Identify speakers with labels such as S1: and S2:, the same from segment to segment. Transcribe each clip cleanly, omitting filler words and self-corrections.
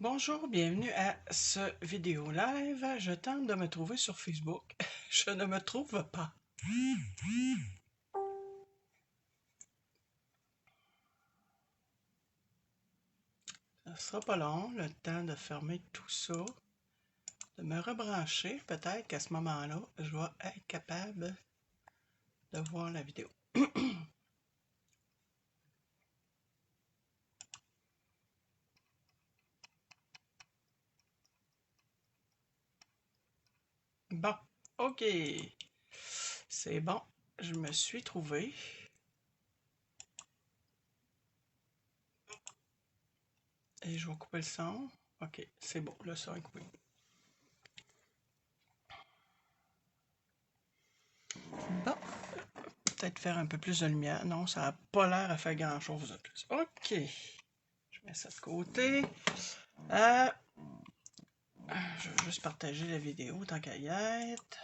S1: Bonjour, bienvenue à ce vidéo live. Je tente de me trouver sur Facebook. Je ne me trouve pas. Ça sera pas long, le temps de fermer tout ça, de me rebrancher. Peut-être qu'à ce moment-là, je vais être capable de voir la vidéo. Bon, ok. C'est bon, je me suis trouvé. Et je vais couper le son. Ok, c'est bon, le son est coupé. Bon, peut-être faire un peu plus de lumière. Non, ça n'a pas l'air à faire grand-chose de plus. Ok, je mets ça de côté. Je vais juste partager la vidéo tant qu'à y être.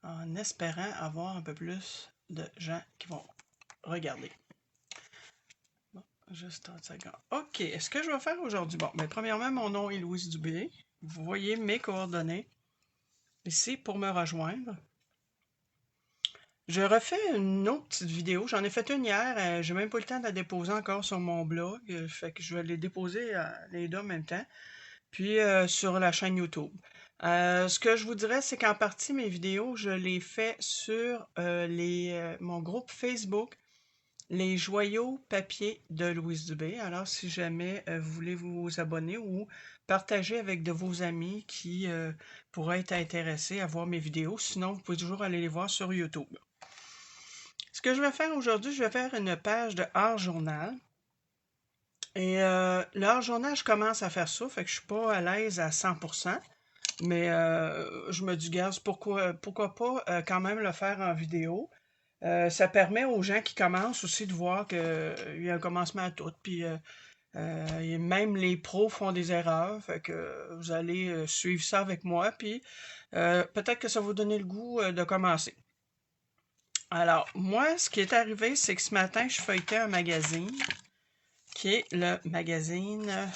S1: En espérant avoir un peu plus de gens qui vont regarder. Bon, juste 30 secondes. OK, est-ce que je vais faire aujourd'hui? Bon, mais premièrement, mon nom est Louise Dubé. Vous voyez mes coordonnées ici pour me rejoindre. Je refais une autre petite vidéo. J'en ai fait une hier. J'ai même pas le temps de la déposer encore sur mon blog. Fait que je vais les déposer les deux en même temps. Puis sur la chaîne YouTube. Ce que je vous dirais, c'est qu'en partie, mes vidéos, je les fais sur mon groupe Facebook, Les Joyaux Papier de Louise Dubé. Alors, si jamais vous voulez vous abonner ou partager avec de vos amis qui pourraient être intéressés à voir mes vidéos, sinon, vous pouvez toujours aller les voir sur YouTube. Ce que je vais faire aujourd'hui, je vais faire une page de Art Journal. Et le Art Journal, je commence à faire ça, fait que je suis pas à l'aise à 100%. Mais je me dis, gaz, pourquoi pas quand même le faire en vidéo? Ça permet aux gens qui commencent aussi de voir qu'il y a un commencement à tout. Puis même les pros font des erreurs. Fait que vous allez suivre ça avec moi. Puis peut-être que ça va vous donner le goût de commencer. Alors, moi, ce qui est arrivé, c'est que ce matin, je feuilletais un magazine qui est le magazine,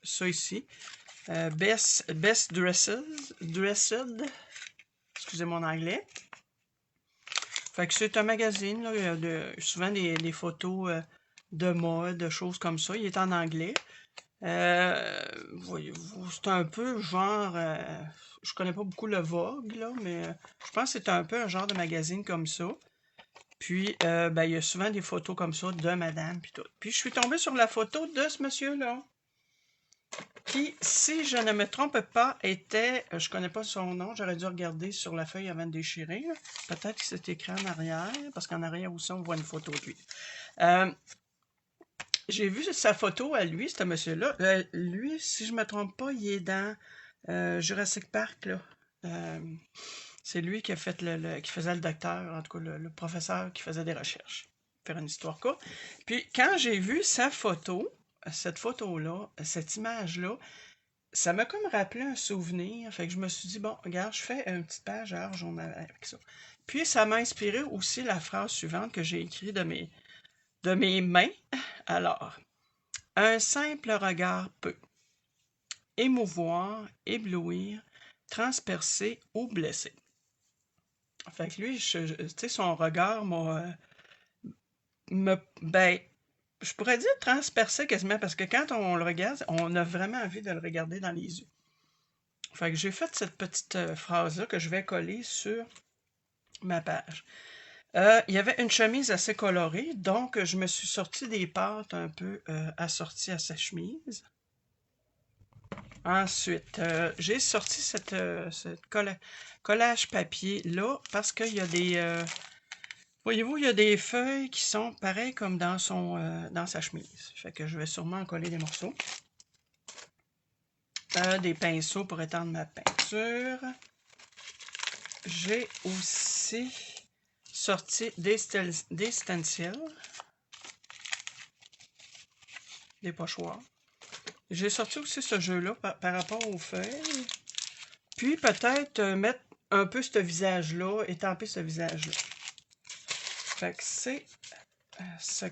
S1: ça ici, Best Dressed, excusez mon anglais. Fait que c'est un magazine, là, il y a souvent des photos de mode, de choses comme ça. Il est en anglais. Voyez-vous, c'est un peu genre, je connais pas beaucoup le Vogue, là, mais je pense que c'est un peu un genre de magazine comme ça. Puis, ben, il y a souvent des photos comme ça de madame, puis tout. Puis, je suis tombée sur la photo de ce monsieur-là, qui, si je ne me trompe pas, était, je connais pas son nom, j'aurais dû regarder sur la feuille avant de déchirer. Peut-être que c'est écrit en arrière, parce qu'en arrière aussi, on voit une photo de lui. J'ai vu sa photo à lui, ce monsieur-là. Lui, si je me trompe pas, il est dans Jurassic Park, là. C'est lui qui a fait qui faisait le docteur, en tout cas le professeur qui faisait des recherches. Faire une histoire courte. Puis quand j'ai vu sa photo, cette photo-là, cette image-là, ça m'a comme rappelé un souvenir. Fait que je me suis dit, bon, regarde, je fais une petite page à journal avec ça. Puis ça m'a inspiré aussi la phrase suivante que j'ai écrite de mes mains. Alors, un simple regard peut émouvoir, éblouir, transpercer ou blesser. Fait que lui, tu sais, son regard ben, je pourrais dire transpercer quasiment parce que quand on le regarde, on a vraiment envie de le regarder dans les yeux. Fait que j'ai fait cette petite phrase-là que je vais coller sur ma page. Il y avait une chemise assez colorée, donc je me suis sorti des pâtes un peu assorties à sa chemise. Ensuite, j'ai sorti cette collage papier-là parce qu'il y a des... voyez-vous, il y a des feuilles qui sont pareilles comme dans sa chemise. Fait que je vais sûrement en coller des morceaux. Des pinceaux pour étendre ma peinture. J'ai aussi sorti des stencils, des pochoirs. J'ai sorti aussi ce jeu-là par rapport aux feuilles. Puis peut-être mettre un peu ce visage-là, étamper ce visage-là. Fait que c'est ce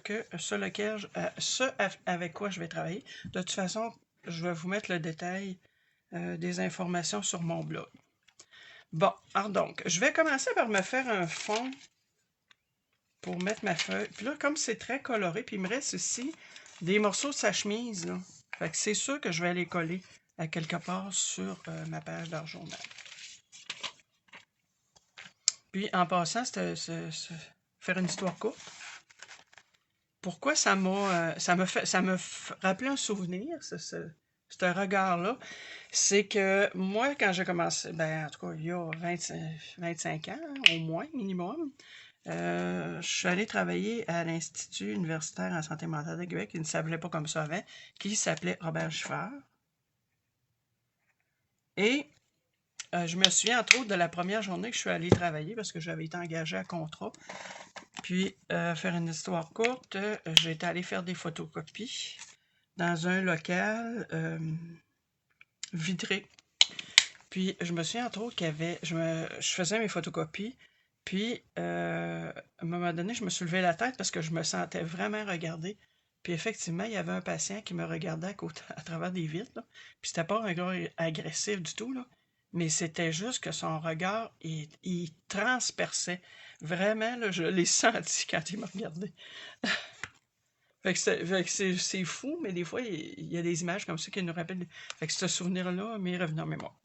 S1: avec quoi je vais travailler. De toute façon, je vais vous mettre le détail des informations sur mon blog. Bon, alors donc, je vais commencer par me faire un fond pour mettre ma feuille. Puis là, comme c'est très coloré, puis il me reste ici des morceaux de sa chemise, là. Fait que c'est sûr que je vais les coller à quelque part sur ma page d'art journal. Puis en passant, faire une histoire courte. Pourquoi ça me rappelé un souvenir, ce regard-là, c'est que moi, quand j'ai commencé, ben en tout cas, il y a 25 ans, au moins, minimum, je suis allé travailler à l'Institut universitaire en santé mentale de Québec, qui ne s'appelait pas comme ça avant, qui s'appelait Robert Giffard. Et je me souviens entre autres de la première journée que je suis allé travailler, parce que j'avais été engagé à contrat. Puis, faire une histoire courte, j'ai été allé faire des photocopies dans un local vitré. Puis, je me souviens entre autres qu'il y avait, je faisais mes photocopies, puis à un moment donné, je me suis levé la tête parce que je me sentais vraiment regardée. Puis effectivement, il y avait un patient qui me regardait à travers des vitres, là. Puis c'était pas un gars agressif du tout, là. Mais c'était juste que son regard, il transperçait. Vraiment, là, je l'ai senti quand il me regardait. Fait que c'est fou, mais des fois, il y a des images comme ça qui nous rappellent. Fait que ce souvenir-là m'est revenu en mémoire.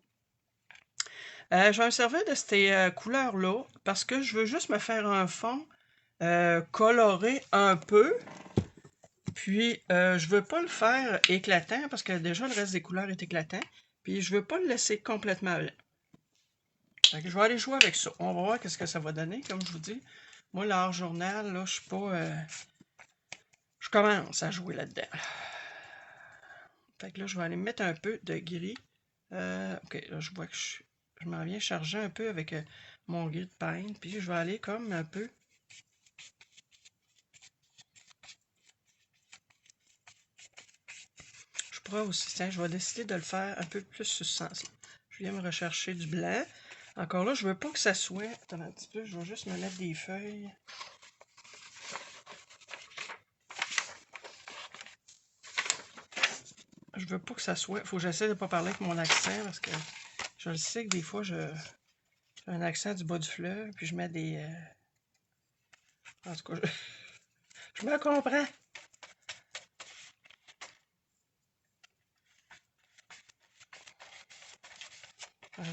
S1: Je vais me servir de ces couleurs-là parce que je veux juste me faire un fond coloré un peu. Puis, je veux pas le faire éclatant parce que déjà, le reste des couleurs est éclatant. Puis, je veux pas le laisser complètement blanc. Fait que je vais aller jouer avec ça. On va voir qu'est-ce que ça va donner, comme je vous dis. Moi, l'art journal, là, je suis pas... je commence à jouer là-dedans. Fait que là, je vais aller mettre un peu de gris. Ok, là, je vois que je m'en viens charger un peu avec mon gris de peigne. Puis, je vais aller comme un peu... Je pourrais aussi, tiens, je vais décider de le faire un peu plus sur ce sens-là. Je viens me rechercher du blanc. Encore là, je veux pas que ça soit... Attends un petit peu, je vais juste me mettre des feuilles. Je veux pas que ça soit... Faut que j'essaie de pas parler avec mon accent parce que je le sais que des fois, j'ai un accent du bas du fleuve, puis je mets des... En tout cas, je me comprends.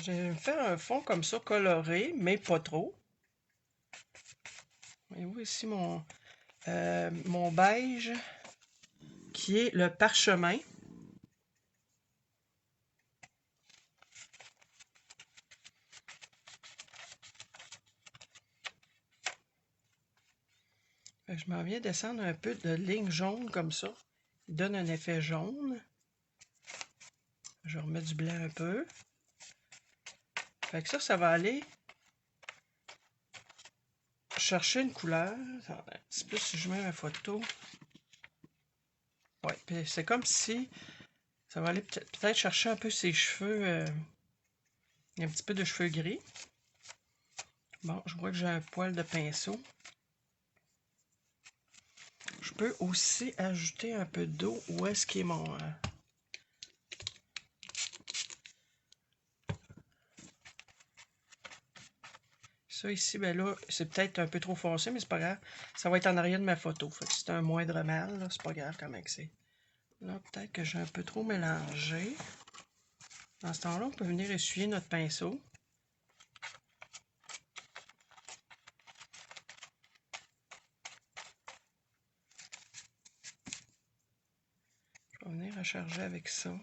S1: Je vais me faire un fond comme ça, coloré, mais pas trop. Voyez-vous ici mon beige, qui est le parchemin. Je m'en viens descendre un peu de ligne jaune comme ça. Il donne un effet jaune. Je remets du blanc un peu. Fait que ça va aller chercher une couleur. Attends, un petit peu si je mets ma photo. Ouais, puis c'est comme si ça va aller peut-être chercher un peu ses cheveux. Il y a un petit peu de cheveux gris. Bon, je vois que j'ai un poil de pinceau. Je peux aussi ajouter un peu d'eau. Où est-ce qu'il est mon... Ça ici, ben là, c'est peut-être un peu trop foncé, mais c'est pas grave. Ça va être en arrière de ma photo. Fait que c'est un moindre mal, c'est pas grave comment que c'est. Là, peut-être que j'ai un peu trop mélangé. Dans ce temps-là, on peut venir essuyer notre pinceau. Je vais venir recharger avec ça.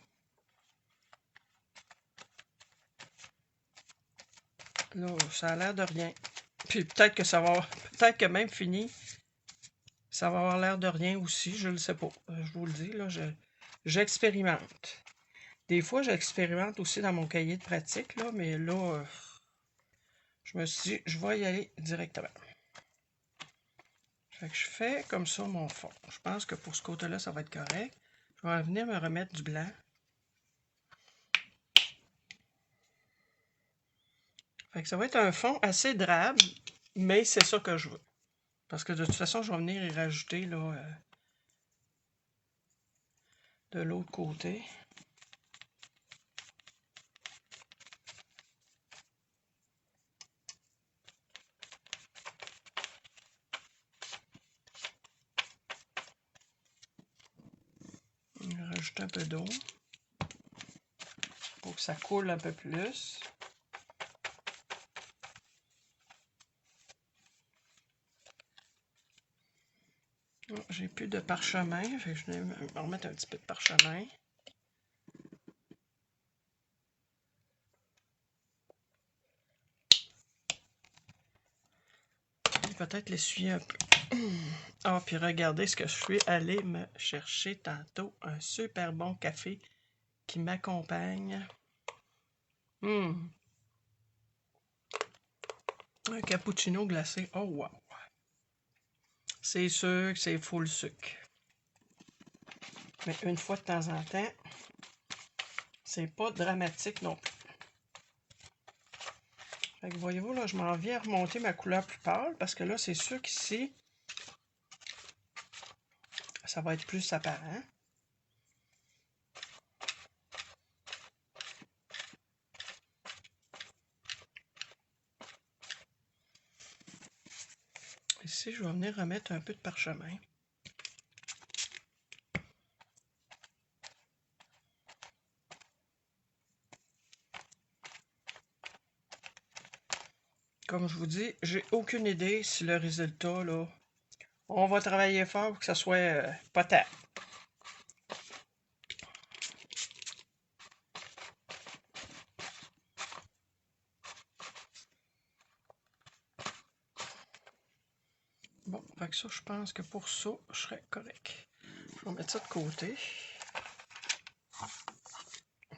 S1: Là, ça a l'air de rien. Puis peut-être que ça va avoir, peut-être que même fini, ça va avoir l'air de rien aussi, je ne le sais pas. Je vous le dis, là, j'expérimente. Des fois, j'expérimente aussi dans mon cahier de pratique, là, mais là, je me suis dit, je vais y aller directement. Fait que je fais comme ça mon fond. Je pense que pour ce côté-là, ça va être correct. Je vais venir me remettre du blanc. Fait que ça va être un fond assez drabe, mais c'est ça que je veux. Parce que de toute façon, je vais venir y rajouter là, de l'autre côté. On va rajouter un peu d'eau pour que ça coule un peu plus. Oh, j'ai plus de parchemin, fait que je vais me remettre un petit peu de parchemin. Peut-être l'essuyer un peu. Ah, puis regardez ce que je suis allé me chercher tantôt. Un super bon café qui m'accompagne. Un cappuccino glacé. Oh wow! C'est sûr que c'est full sucre. Mais une fois de temps en temps, c'est pas dramatique non plus. Fait que voyez-vous, là, je m'en viens remonter ma couleur plus pâle parce que là, c'est sûr qu'ici, ça va être plus apparent. Ici, je vais venir remettre un peu de parchemin. Comme je vous dis, j'ai aucune idée si le résultat, là, on va travailler fort pour que ça soit potable. Bon, fait que ça, je pense que pour ça, je serais correct. Je vais mettre ça de côté.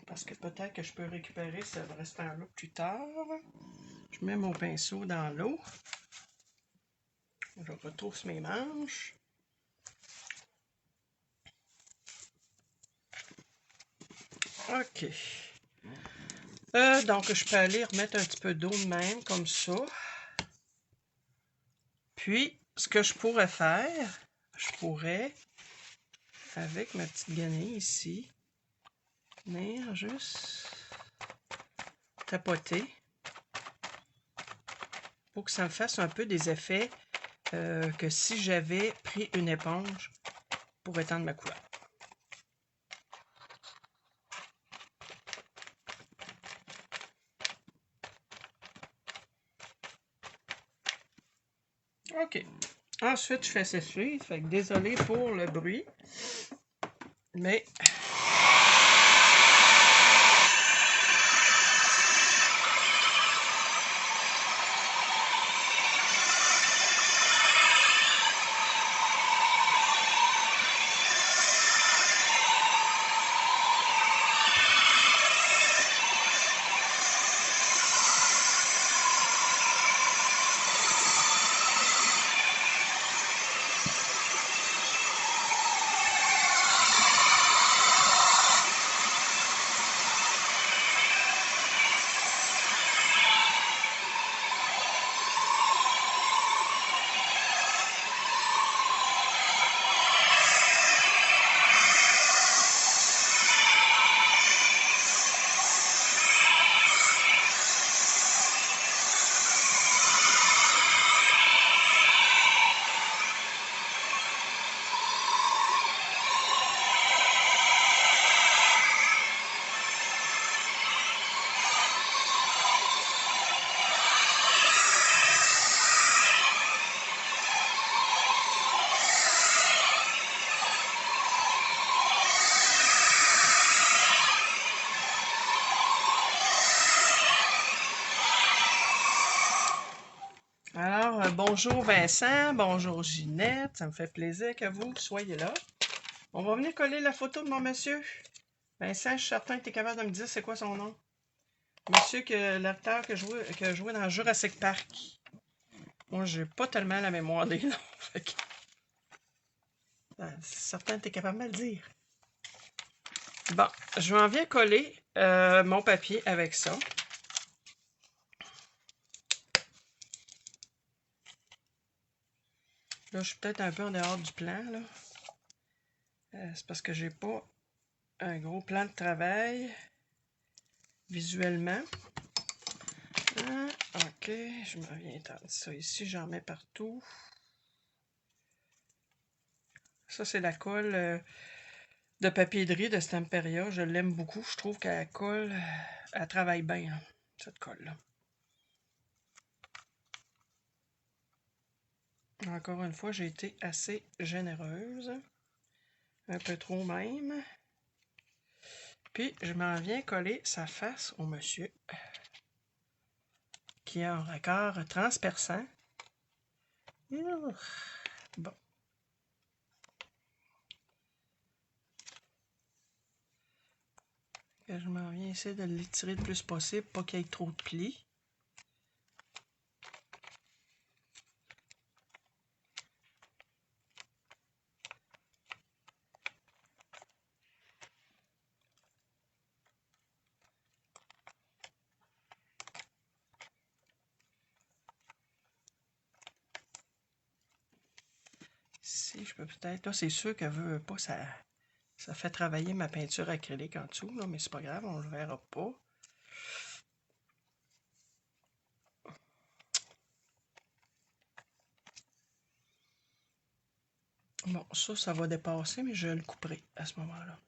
S1: Parce que peut-être que je peux récupérer ce restant-là plus tard. Je mets mon pinceau dans l'eau. Je retrousse mes manches. OK. Donc, je peux aller remettre un petit peu d'eau de même, comme ça. Puis, ce que je pourrais faire, je pourrais, avec ma petite guenille ici, venir juste tapoter pour que ça me fasse un peu des effets que si j'avais pris une éponge pour étendre ma couleur. OK. Ensuite, je fais sécher. Fait que désolé pour le bruit. Mais alors, bonjour Vincent, bonjour Ginette, ça me fait plaisir que vous soyez là. On va venir coller la photo de mon monsieur. Vincent, je suis certain que tu es capable de me dire c'est quoi son nom. Monsieur, l'acteur que jouait dans Jurassic Park. Moi, j'ai pas tellement la mémoire des noms. C'est certain que tu es capable de me le dire. Bon, je m'en viens coller mon papier avec ça. Là, je suis peut-être un peu en dehors du plan, là. C'est parce que j'ai pas un gros plan de travail visuellement. Ok, je me viens étendre ça ici, j'en mets partout. Ça, c'est la colle de papier de riz de Stamperia. Je l'aime beaucoup. Je trouve qu'elle colle, elle travaille bien, là, cette colle-là. Encore une fois, j'ai été assez généreuse. Un peu trop même. Puis, je m'en viens coller sa face au monsieur, qui a un raccord transperçant. Bon. Je m'en viens essayer de l'étirer le plus possible, pas qu'il y ait trop de plis. Si je peux peut-être... Là, c'est sûr qu'elle veut pas, ça fait travailler ma peinture acrylique en dessous, là, mais c'est pas grave, on le verra pas. Bon, ça va dépasser, mais je le couperai à ce moment-là.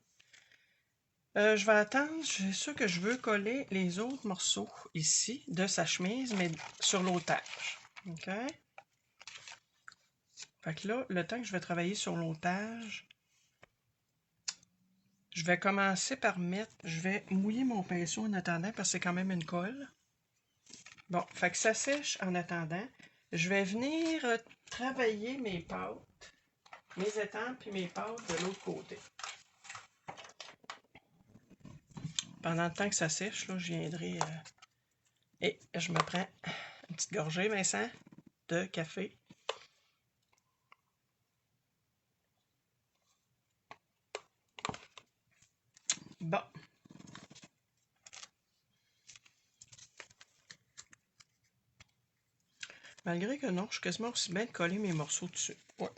S1: Je vais attendre, c'est sûr que je veux coller les autres morceaux ici de sa chemise, mais sur l'autage. OK? Fait que là, le temps que je vais travailler sur l'autage, je vais commencer par mettre, je vais mouiller mon pinceau en attendant parce que c'est quand même une colle. Bon, fait que ça sèche en attendant. Je vais venir travailler mes pâtes, mes étampes et mes pâtes de l'autre côté. Pendant le temps que ça sèche, là, je viendrai... Et je me prends une petite gorgée, Vincent, de café. Bon. Malgré que non, je suis quasiment aussi bien de coller mes morceaux dessus. Ouais.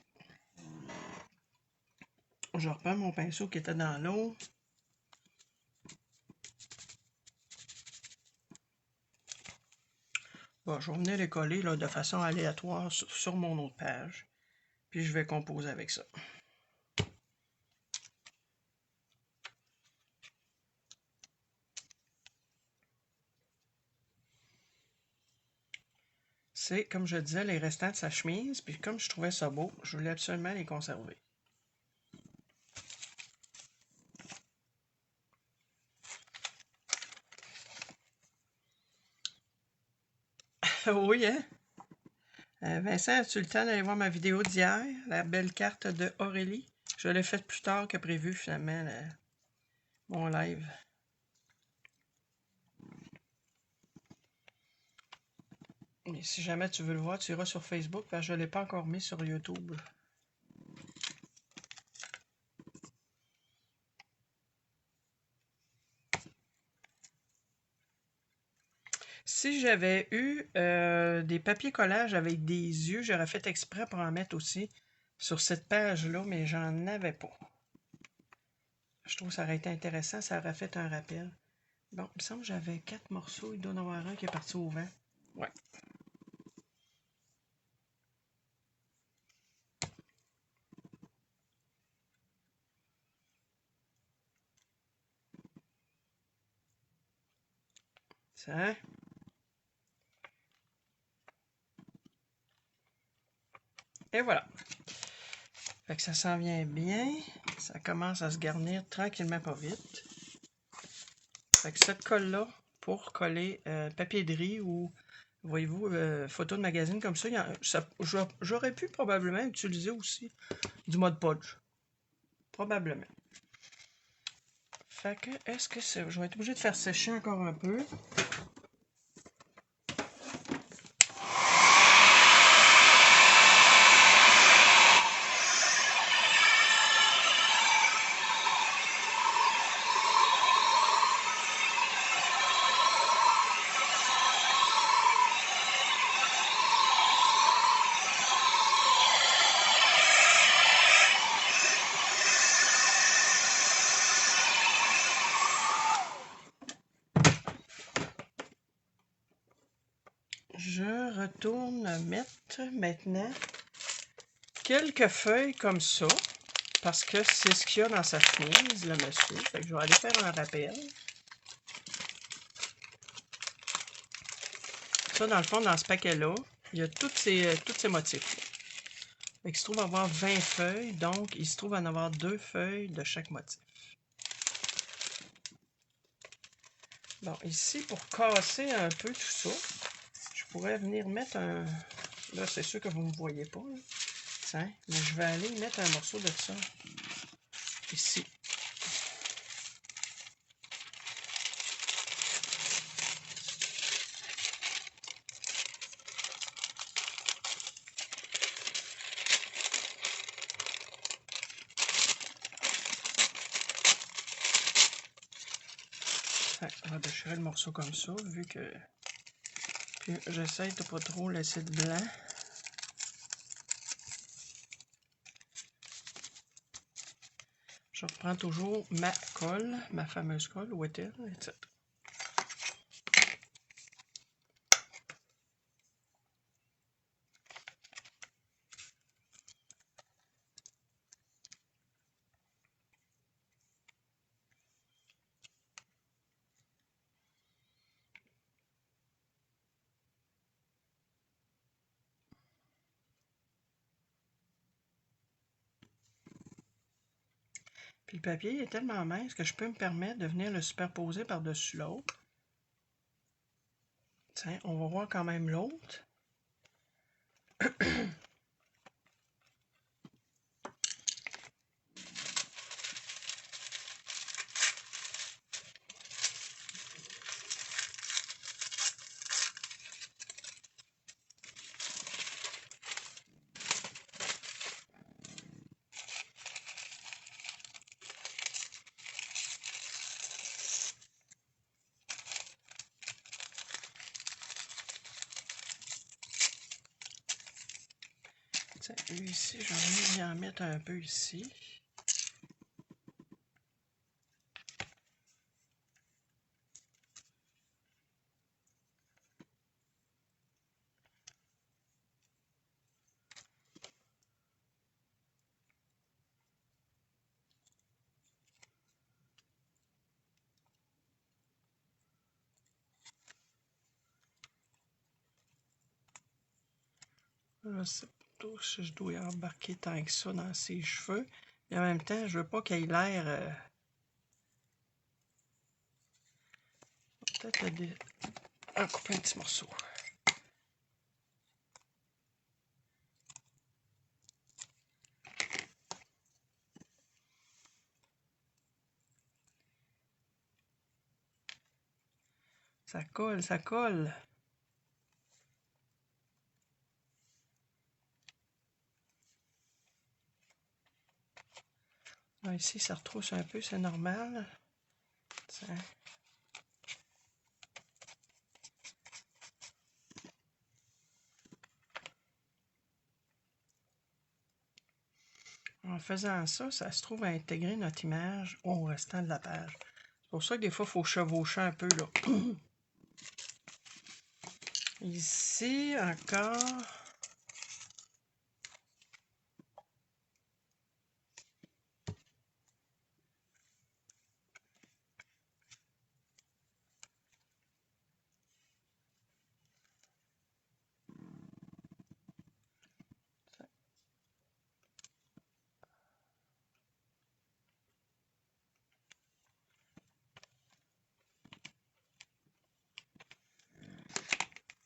S1: Je reprends mon pinceau qui était dans l'eau. Bon, je vais venir les coller là, de façon aléatoire sur mon autre page. Puis je vais composer avec ça. C'est, comme je disais, les restants de sa chemise. Puis comme je trouvais ça beau, je voulais absolument les conserver. Oui, hein? Vincent, as-tu le temps d'aller voir ma vidéo d'hier? La belle carte de Aurélie? Je l'ai faite plus tard que prévu, finalement, mon live. Et si jamais tu veux le voir, tu iras sur Facebook, parce que je ne l'ai pas encore mis sur YouTube. Si j'avais eu des papiers collages avec des yeux, j'aurais fait exprès pour en mettre aussi sur cette page-là, mais j'en avais pas. Je trouve que ça aurait été intéressant, ça aurait fait un rappel. Bon, il me semble que j'avais 4 morceaux, il doit y en avoir un qui est parti au vent. Ouais. Ça. Et voilà. Fait que ça s'en vient bien. Ça commence à se garnir tranquillement, pas vite. Fait que cette colle-là, pour coller papier de riz ou, voyez-vous, photo de magazine comme ça, j'aurais pu probablement utiliser aussi du Mod Podge. Probablement. Fait que, est-ce que je vais être obligé de faire sécher encore un peu. retourne mettre maintenant quelques feuilles comme ça, parce que c'est ce qu'il y a dans sa chemise, le monsieur. Fait que je vais aller faire un rappel. Ça, dans le fond, dans ce paquet-là, il y a tous ces motifs. Fait qu'il se trouve avoir 20 feuilles, donc il se trouve en avoir 2 feuilles de chaque motif. Bon, ici, pour casser un peu tout ça, je pourrais venir mettre un... Là, c'est sûr que vous ne me voyez pas, là. Tiens, mais je vais aller mettre un morceau de ça ici. On va déchirer le morceau comme ça, vu que... Puis j'essaie de pas trop laisser de blanc. Je reprends toujours ma colle, ma fameuse colle, Wettel, etc. Puis le papier est tellement mince que je peux me permettre de venir le superposer par-dessus l'autre. Tiens, on va voir quand même l'autre. Tiens, lui ici, je vais venir en mettre un peu ici. Je sais pas si je dois embarquer tant que ça dans ses cheveux. Et en même temps, je veux pas qu'il ait l'air... Peut-être en couper un petit morceau. Ça colle, ça colle. Là, ici, ça retrousse un peu, c'est normal. Tiens. En faisant ça, ça se trouve à intégrer notre image au restant de la page. C'est pour ça que des fois, il faut chevaucher un peu, là. Ici, encore...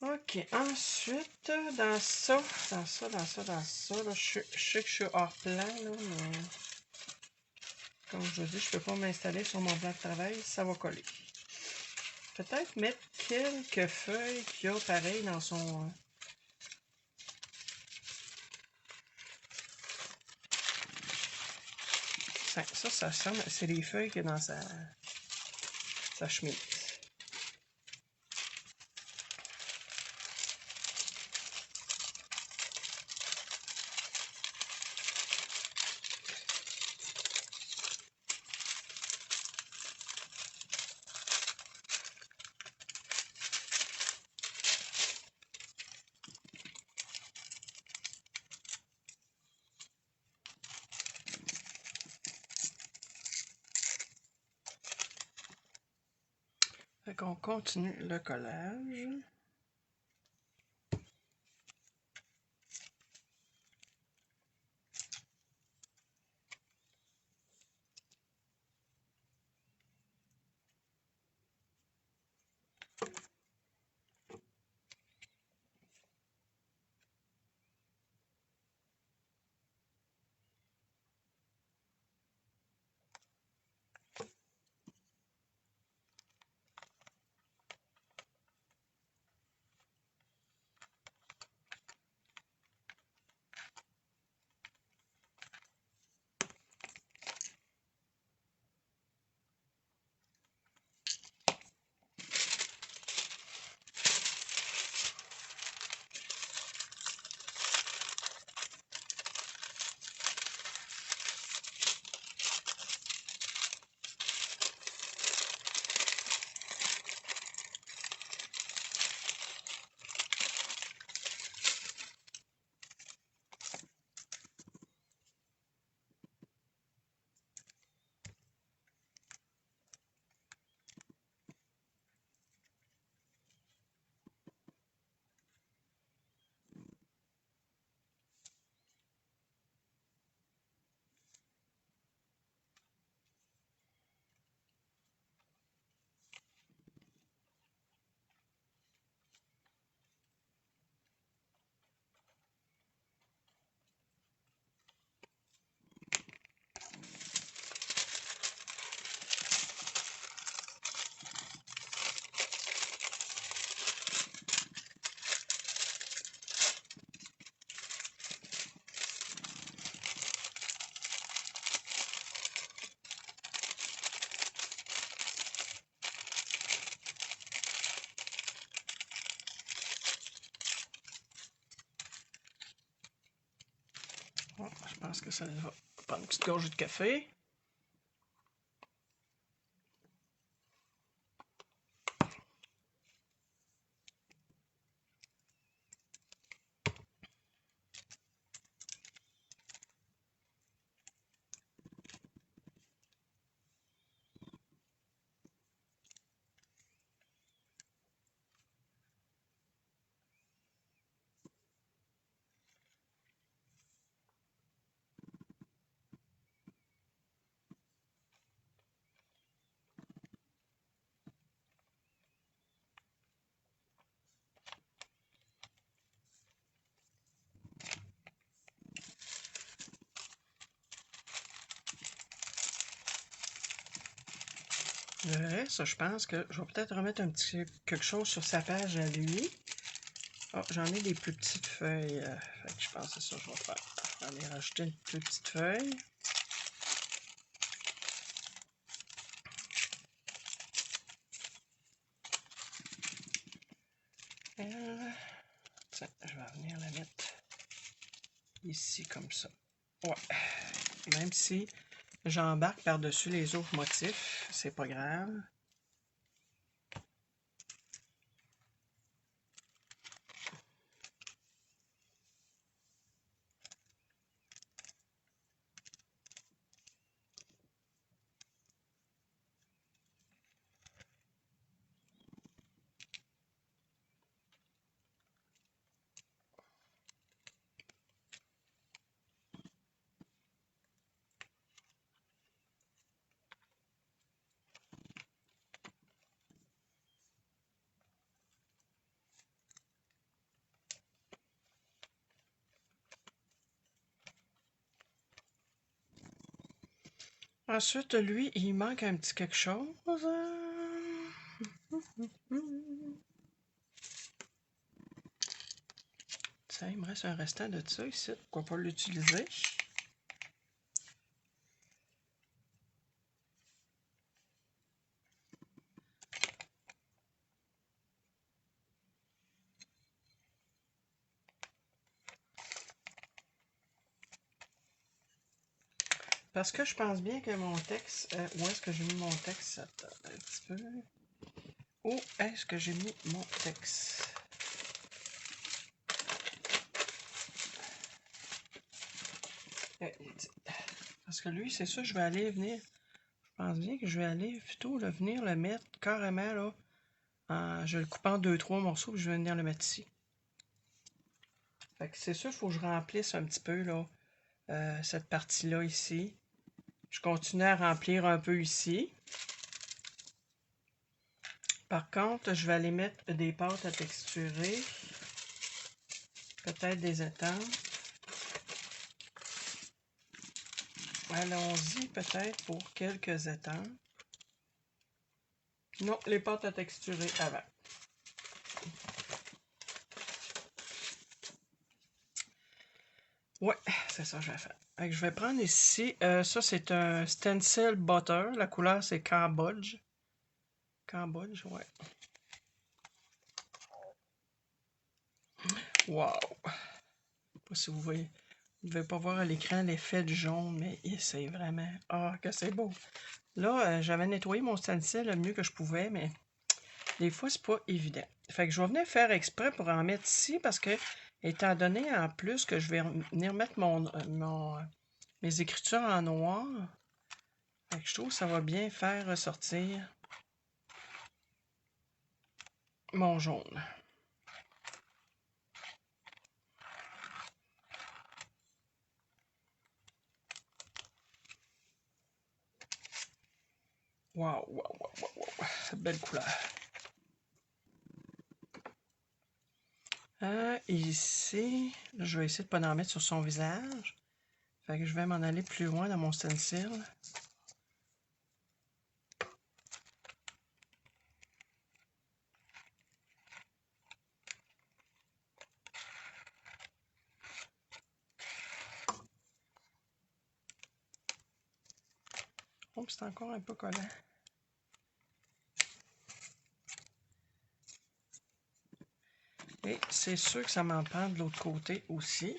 S1: Ok, ensuite, dans ça, là, je sais que je suis hors plan, là, mais comme je vous dis, je peux pas m'installer sur mon plan de travail, ça va coller. Peut-être mettre quelques feuilles qu'il y a pareil dans son... Ça ressemble, c'est les feuilles qu'il y a dans sa chemise. Fait qu'on continue le collage. Oh, je pense que ça va prendre une petite gorgée de café. Le reste, je pense que je vais peut-être remettre un petit quelque chose sur sa page à lui. Oh, j'en ai des plus petites feuilles. Fait que je pense que c'est ça que je vais faire. Je vais aller rajouter une plus petite feuille. Tiens, je vais venir la mettre ici comme ça. Ouais. Même si j'embarque par-dessus les autres motifs, c'est pas grave. Ensuite, lui, il manque un petit quelque chose. Ça, il me reste un restant de ça ici. Pourquoi pas l'utiliser? Parce que je pense bien que mon texte... où est-ce que j'ai mis mon texte? Attends un petit peu. Où est-ce que j'ai mis mon texte? Parce que lui, c'est ça, je vais aller venir... Je pense bien que je vais aller plutôt venir le mettre carrément là Je vais le couper en 2-3 morceaux et je vais venir le mettre ici. Fait que c'est sûr, il faut que je remplisse un petit peu là, cette partie-là ici. Je continue à remplir un peu ici. Par contre, je vais aller mettre des pâtes à texturer. Peut-être des étampes. Allons-y peut-être pour quelques étampes. Non, les pâtes à texturer avant. Ouais, c'est ça que je vais faire. Fait que je vais prendre ici, ça c'est un stencil butter. La couleur c'est Cambodge. Cambodge, ouais. Wow! Je sais pas si vous voyez. Vous ne devez pas voir à l'écran l'effet du jaune, mais c'est vraiment... Ah, que c'est beau! Là, j'avais nettoyé mon stencil le mieux que je pouvais, mais des fois, c'est pas évident. Fait que je vais venir faire exprès pour en mettre ici, parce que, étant donné en plus que je vais venir mettre mes écritures en noir, fait que je trouve que ça va bien faire ressortir mon jaune. Waouh, waouh, waouh, waouh, wow. Belle couleur. Ici, je vais essayer de ne pas en mettre sur son visage. Fait que je vais m'en aller plus loin dans mon stencil. Oh, c'est encore un peu collant. Et c'est sûr que ça m'en prend de l'autre côté aussi.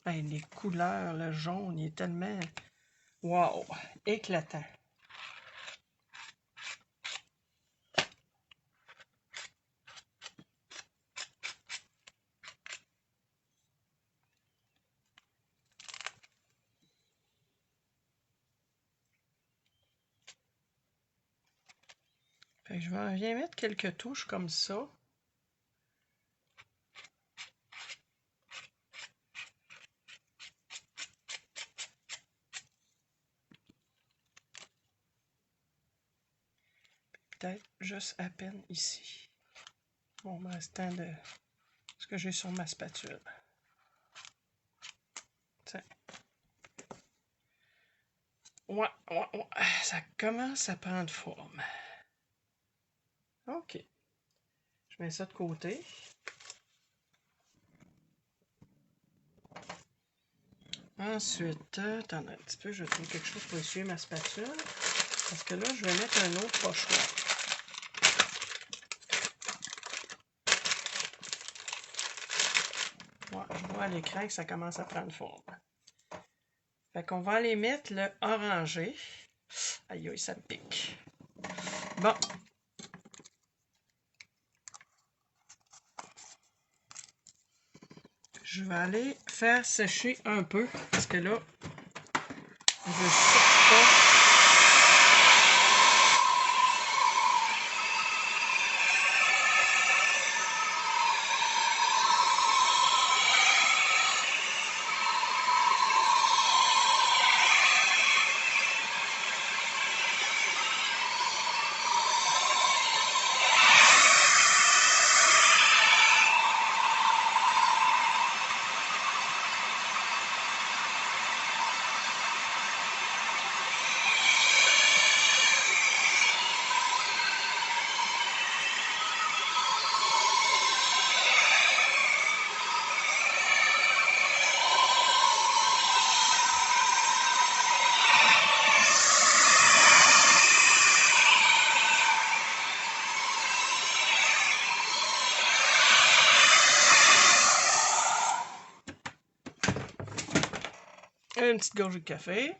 S1: Hey, les couleurs, le jaune, il est tellement... Wow! Éclatant. Fait que je vais bien mettre quelques touches comme ça. Peut-être juste à peine ici. Bon, me restant de ce que j'ai sur ma spatule. Tiens. Ouais, ça commence à prendre forme. OK. Je mets ça de côté. Ensuite, attendez un petit peu, je vais trouver quelque chose pour essuyer ma spatule. Parce que là, je vais mettre un autre pochoir. Ouais, je vois à l'écran que ça commence à prendre forme. Fait qu'on va aller mettre le orangé. Aïe, aïe, ça me pique. Bon. Je vais aller faire sécher un peu. Parce que là, je ne sais pas. Une petite gorgée de café.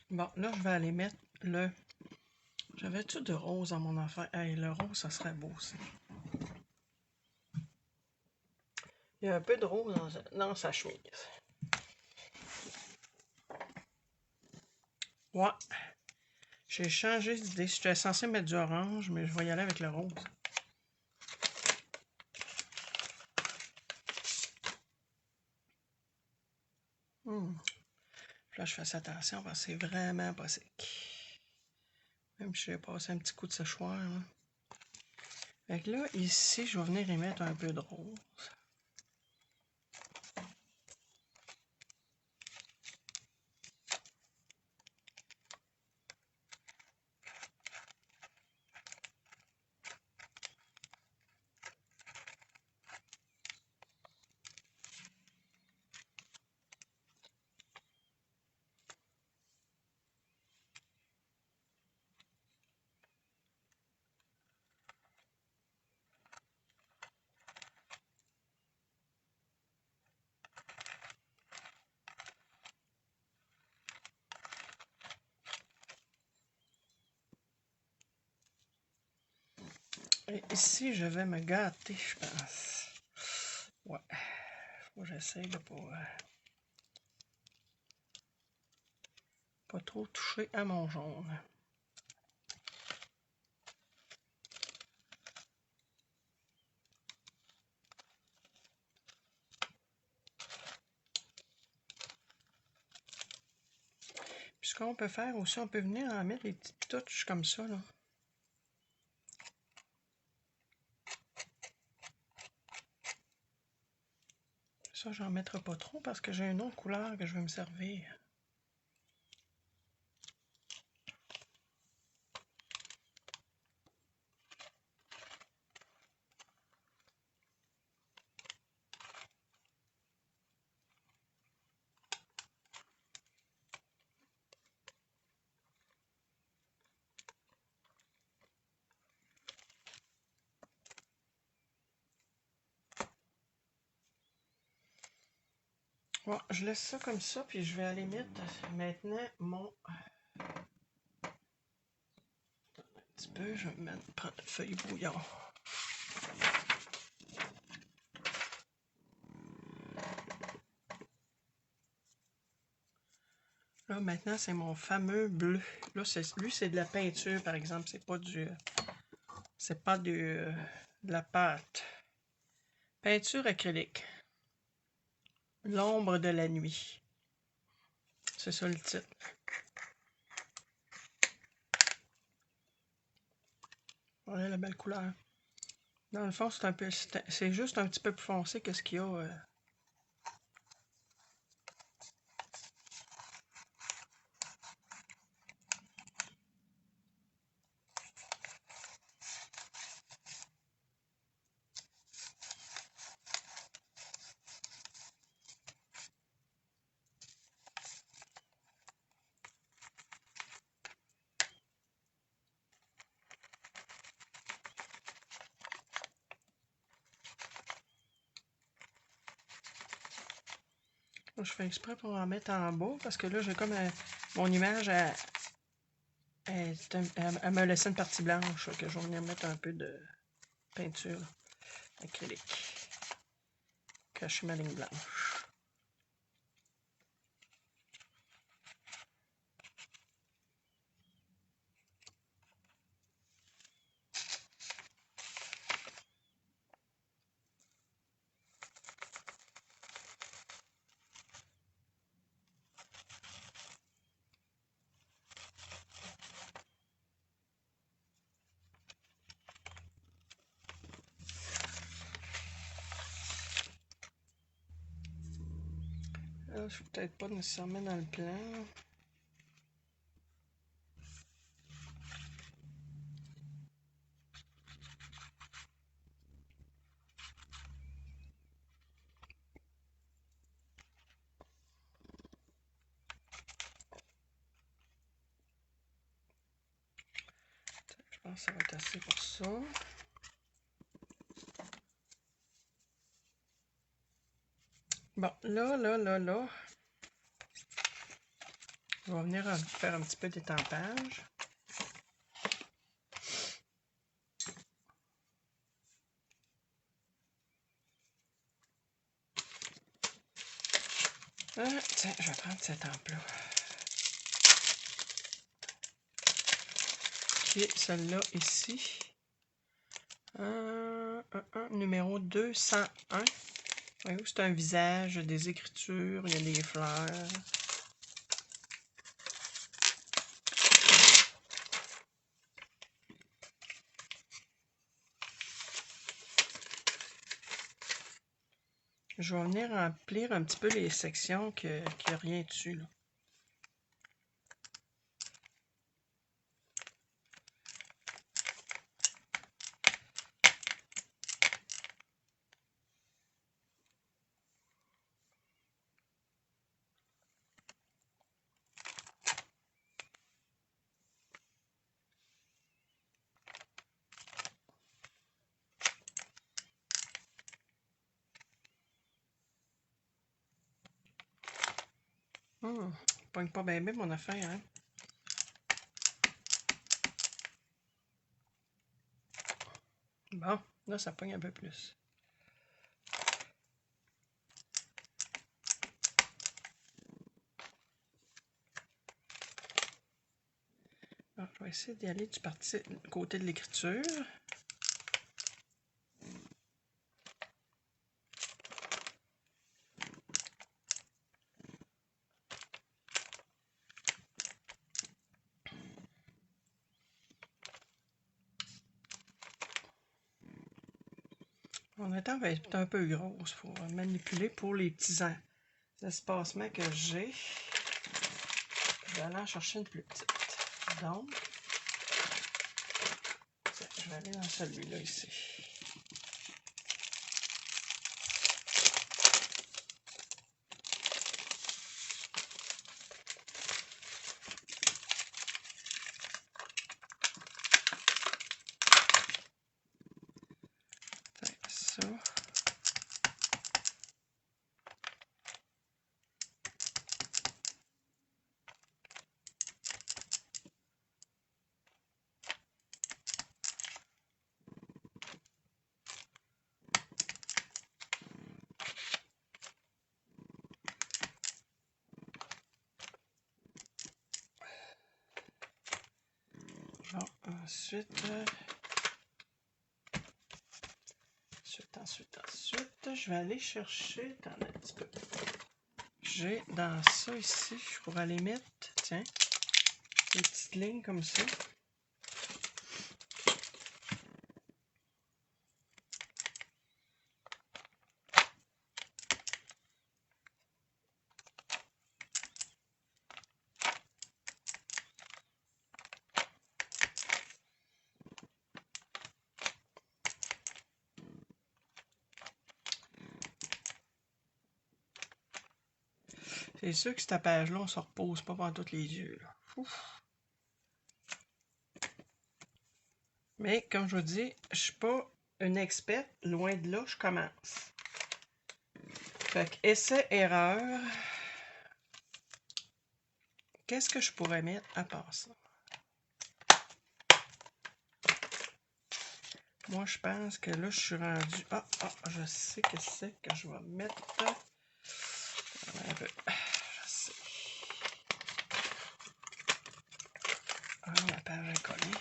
S1: Bon, là, je vais aller mettre le... J'avais-tu de rose dans mon affaire? Hey, le rose, ça serait beau, ça. Il y a un peu de rose dans sa chemise. Ouais. J'ai changé d'idée. J'étais censé mettre du orange, mais je vais y aller avec le rose. Là, je fais attention parce que c'est vraiment pas sec. Même si j'ai passé un petit coup de séchoir. Là. Fait que là, ici, je vais venir y mettre un peu de rose. Et ici, je vais me gâter, je pense. Ouais. Faut que j'essaye de pas trop toucher à mon jaune. Puis ce qu'on peut faire aussi, on peut venir en mettre des petites touches comme ça, là. Ça, j'en mettrai pas trop parce que j'ai une autre couleur que je vais me servir. Bon, je laisse ça comme ça, puis je vais aller mettre maintenant mon... Un petit peu, je vais prendre une feuille bouillon. Là, maintenant, c'est mon fameux bleu. Là, lui, c'est de la peinture, par exemple. C'est pas du... C'est pas de la pâte. Peinture acrylique. L'ombre de la nuit. C'est ça le titre. Voilà la belle couleur. Dans le fond, c'est juste un petit peu plus foncé que ce qu'il y a. Je fais exprès pour en mettre en bas parce que là, j'ai comme mon image, elle me laissé une partie blanche que je vais venir mettre un peu de peinture acrylique. Cacher ma ligne blanche. Là, je suis peut-être pas nécessairement dans le plan. Je pense que ça va être assez pour ça. Bon, là. Je vais venir faire un petit peu d'étampage. Tiens, je vais prendre cette ample-là. Qui est celle-là ici. Numéro 201. Voyez-vous, c'est un visage, des écritures, il y a des fleurs. Je vais venir remplir un petit peu les sections qu'il n'y a rien dessus, là. Pogne pas bien mon affaire, hein? Bon, là, ça pogne un peu plus. Alors, je vais essayer d'y aller du côté de l'écriture. Mon étang va être un peu grosse pour manipuler pour les petits espacements que j'ai. Je vais aller en chercher une plus petite. Donc, je vais aller dans celui-là ici. Ça. Bon, ensuite, je vais aller chercher, attendez un petit peu. J'ai dans ça ici, je pourrais aller mettre, tiens, des petites lignes comme ça. C'est sûr que cette page-là, on se repose pas pendant tous les yeux. Là. Ouf. Mais comme je vous dis, je suis pas une experte. Loin de là, je commence. Fait que essai-erreur. Qu'est-ce que je pourrais mettre à part ça? Moi, je pense que là, je suis rendu... je sais que c'est que je vais mettre... Un peu. Je sais. La page est collée.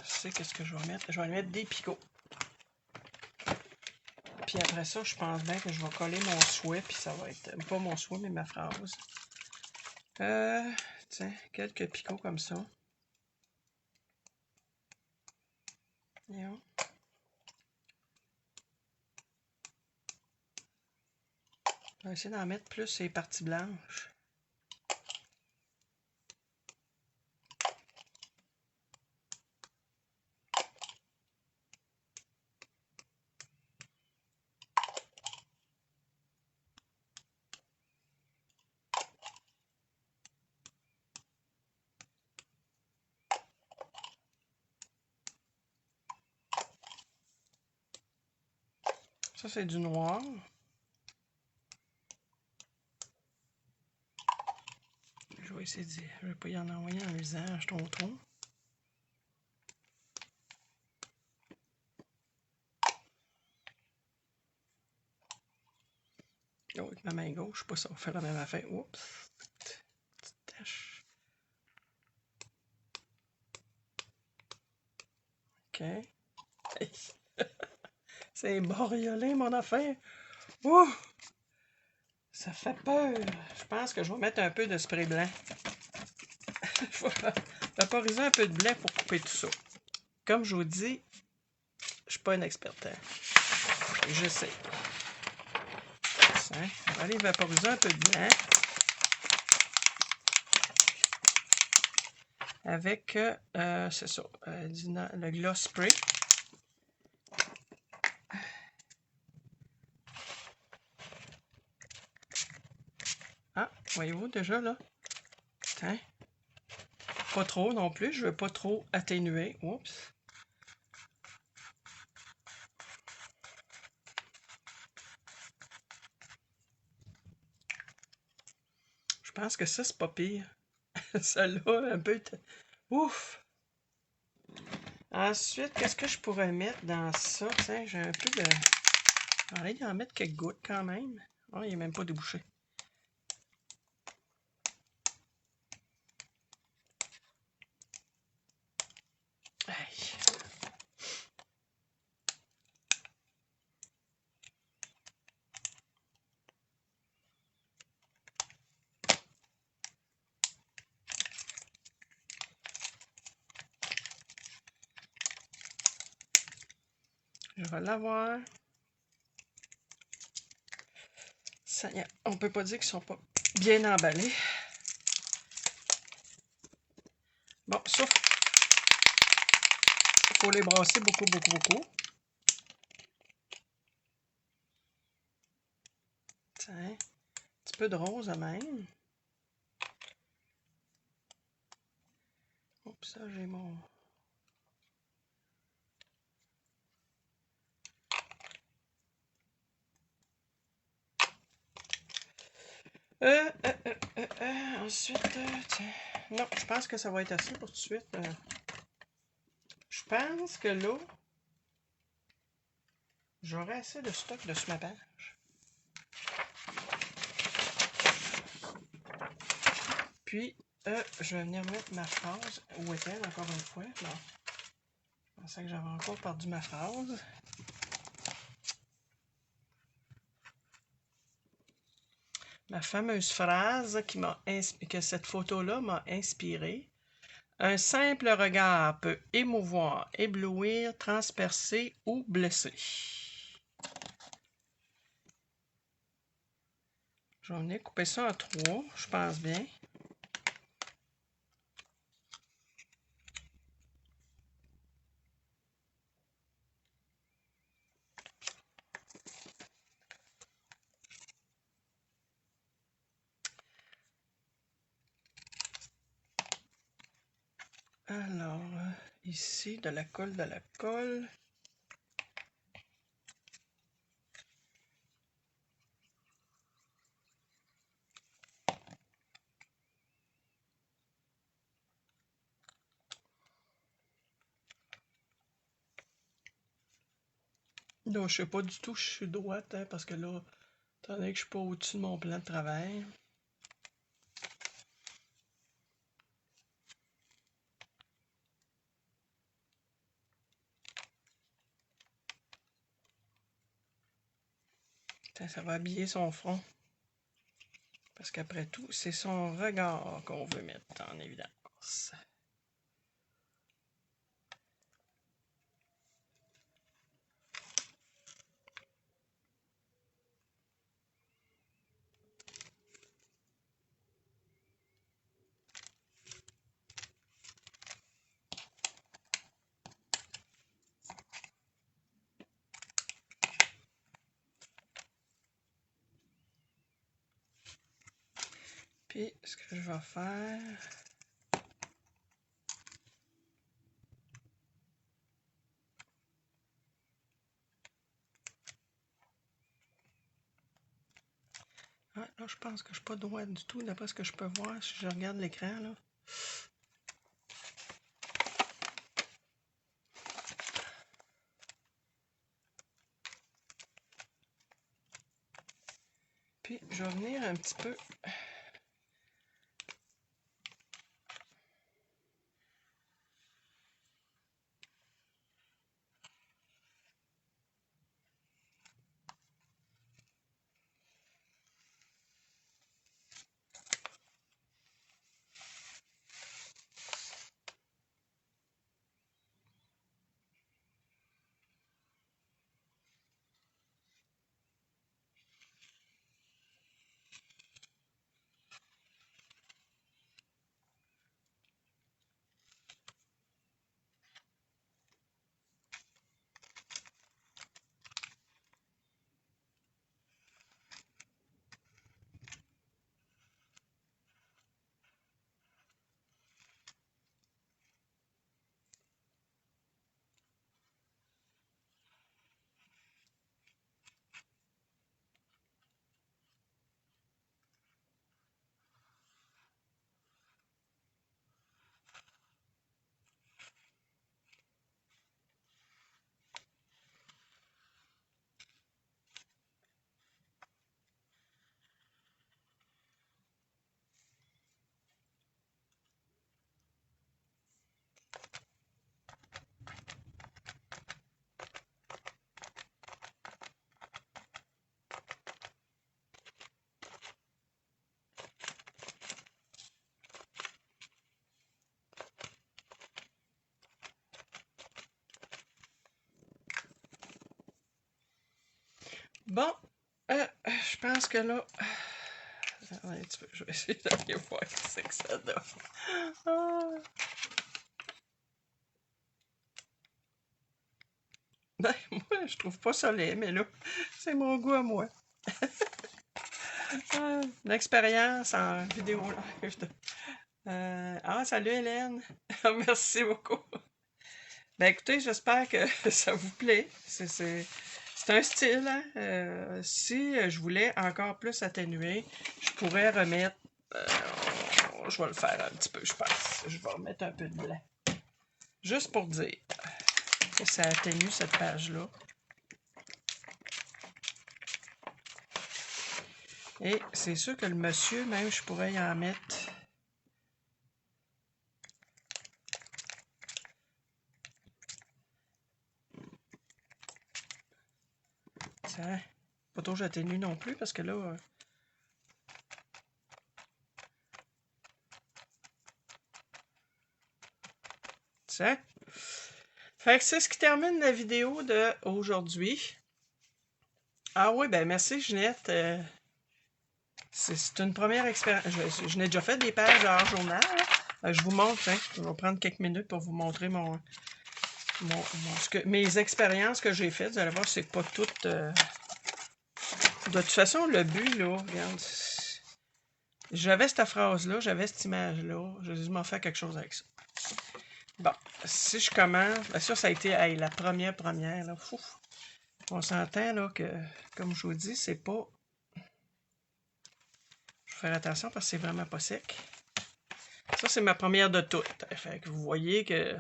S1: Je sais qu'est-ce que je vais mettre. Je vais mettre des picots. Puis après ça, je pense bien que je vais coller mon souhait, puis ça va être... Pas mon souhait, mais ma phrase. Tiens, quelques picots comme ça. Et on... Je vais essayer d'en mettre plus ces parties blanches. Ça, c'est du noir. Je vais pas y en envoyer dans le visage trop. Oh, avec ma main gauche, je sais pas si ça va faire la même affaire. Oups. Petite tache. OK. C'est bariolé, mon affaire. Ouh! Ça fait peur. Je pense que je vais mettre un peu de spray blanc. Je vais vaporiser un peu de blanc pour couper tout ça. Comme je vous dis, je suis pas une experte. Je sais. On va aller vaporiser un peu de blanc. Avec, c'est ça, le gloss spray. Ah, voyez-vous déjà là? Tiens. Pas trop non plus, je veux pas trop atténuer. Oups. Je pense que ça, c'est pas pire. Celle-là, un peu... Ouf! Ensuite, qu'est-ce que je pourrais mettre dans ça? Tiens, j'ai un peu de... J'aurais d'en mettre quelques gouttes quand même. Oh, il n'est même pas débouché. Aïe. Je vais l'avoir. Ça, on peut pas dire qu'ils sont pas bien emballés. Bon, sauf il faut les brasser beaucoup. Tiens, un petit peu de rose même. Oups, ça, j'ai mon... Ensuite, tiens. Non, je pense que ça va être assez pour tout de suite. Je pense que là, j'aurai assez de stock de smapage. Puis, je vais venir mettre ma phrase. Où est-elle, encore une fois? Non. Je pensais que j'avais encore perdu ma phrase. Ma fameuse phrase que cette photo-là m'a inspirée. Un simple regard peut émouvoir, éblouir, transpercer ou blesser. Je vais venir couper ça en 3, je pense bien. Alors, ici, de la colle. Là, je sais pas du tout, je suis droite, hein, parce que là, étant donné que je suis pas au-dessus de mon plan de travail. Ça va habiller son front. Parce qu'après tout, c'est son regard qu'on veut mettre en évidence. Puis, ce que je vais faire... Ah, Là, je pense que je suis pas droit du tout, d'après ce que je peux voir si je regarde l'écran, là. Puis, je vais venir un petit peu... Bon, je pense que là... Attends un petit peu, je vais essayer d'aller voir ce que c'est que ça donne. Ah. Ben, moi, je trouve pas ça laid, mais là, c'est mon goût à moi. L'expérience en vidéo là. Salut Hélène. Merci beaucoup. Ben écoutez, j'espère que ça vous plaît. C'est un style, hein? Si je voulais encore plus atténuer, je pourrais remettre... je vais le faire un petit peu, je pense. Je vais remettre un peu de blanc. Juste pour dire que ça atténue cette page-là. Et c'est sûr que le monsieur, même, je pourrais y en mettre... Ça, pas trop j'atténue non plus, parce que là... ça. Fait que c'est ce qui termine la vidéo d'aujourd'hui. Ah oui, ben merci Ginette. C'est une première expérience. Je n'ai déjà fait des pages hors journal. Je vous montre, hein. Je vais prendre quelques minutes pour vous montrer mes expériences que j'ai faites. Vous allez voir, c'est pas tout... De toute façon, le but, là, regarde, j'avais cette phrase-là, j'avais cette image-là. Je vais m'en faire quelque chose avec ça. Bon, si je commence... Bien sûr, ça a été la première, là. Fou. On s'entend, là, que, comme je vous dis, c'est pas... Je vais faire attention parce que c'est vraiment pas sec. Ça, c'est ma première de toutes. Fait que vous voyez que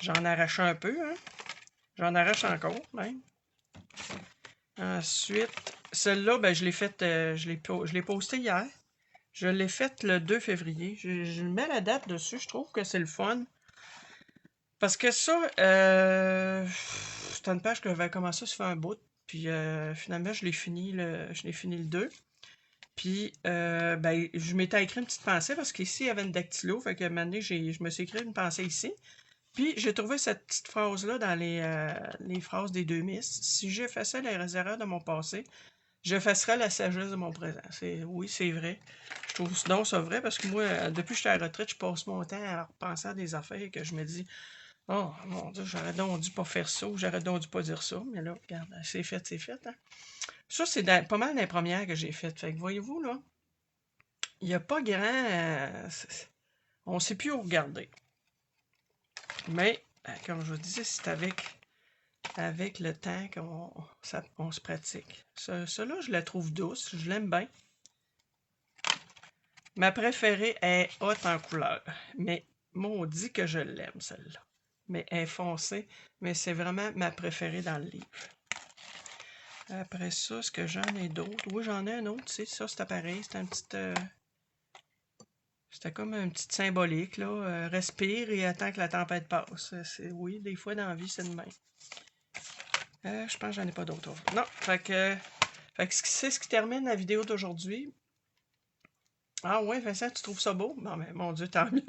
S1: j'en arrache un peu, hein. J'en arrache encore, même. Ensuite, celle-là, ben, je l'ai faite, je l'ai postée hier. Je l'ai faite le 2 février. Je mets la date dessus, je trouve que c'est le fun. Parce que ça, c'est une page que j'avais commencé à se faire un bout. Puis finalement, je l'ai fini le 2. Puis, ben, je m'étais écrit une petite pensée parce qu'ici, il y avait une dactylo. Fait que maintenant, je me suis écrit une pensée ici. Puis, j'ai trouvé cette petite phrase-là dans les phrases des deux Miss. Si j'effaçais les erreurs de mon passé, j'effacerais la sagesse de mon présent. Oui, c'est vrai. Je trouve donc ça vrai parce que moi, depuis que je suis à la retraite, je passe mon temps à repenser à des affaires que je me dis, oh mon Dieu, j'aurais donc dû pas faire ça ou j'aurais donc dû pas dire ça. Mais là, regarde, c'est fait, hein. Ça, c'est pas mal les premières que j'ai faites. Fait que voyez-vous, là, il n'y a pas grand... on ne sait plus où regarder. Mais, comme je vous disais, c'est avec le temps qu'on se pratique. Celle-là, je la trouve douce. Je l'aime bien. Ma préférée est haute en couleur, mais maudit que je l'aime, celle-là. Mais elle est foncée, mais c'est vraiment ma préférée dans le livre. Après ça, est-ce que j'en ai d'autres? Oui, j'en ai un autre, tu sais, ça c'était pareil, c'était un petit... c'était comme un petit symbolique, là. Respire et attends que la tempête passe. Oui, des fois dans la vie, c'est de même. Je pense que j'en ai pas d'autres. Non, fait que c'est ce qui termine la vidéo d'aujourd'hui. Ah ouais, Vincent, tu trouves ça beau? Non, mais mon Dieu, tant mieux.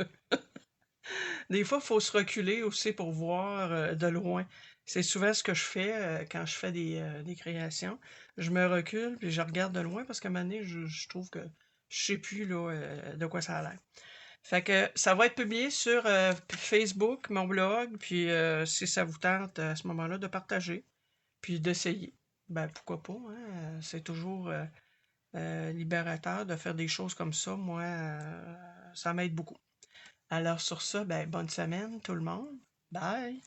S1: Des fois, il faut se reculer aussi pour voir de loin. C'est souvent ce que je fais quand je fais des créations. Je me recule puis je regarde de loin parce qu'à un moment donné, je trouve que je sais plus là, de quoi ça a l'air. Fait que ça va être publié sur Facebook, mon blog, puis si ça vous tente à ce moment-là de partager, puis d'essayer. Ben pourquoi pas, hein? C'est toujours libérateur de faire des choses comme ça. Moi, ça m'aide beaucoup. Alors sur ça, ben bonne semaine tout le monde. Bye!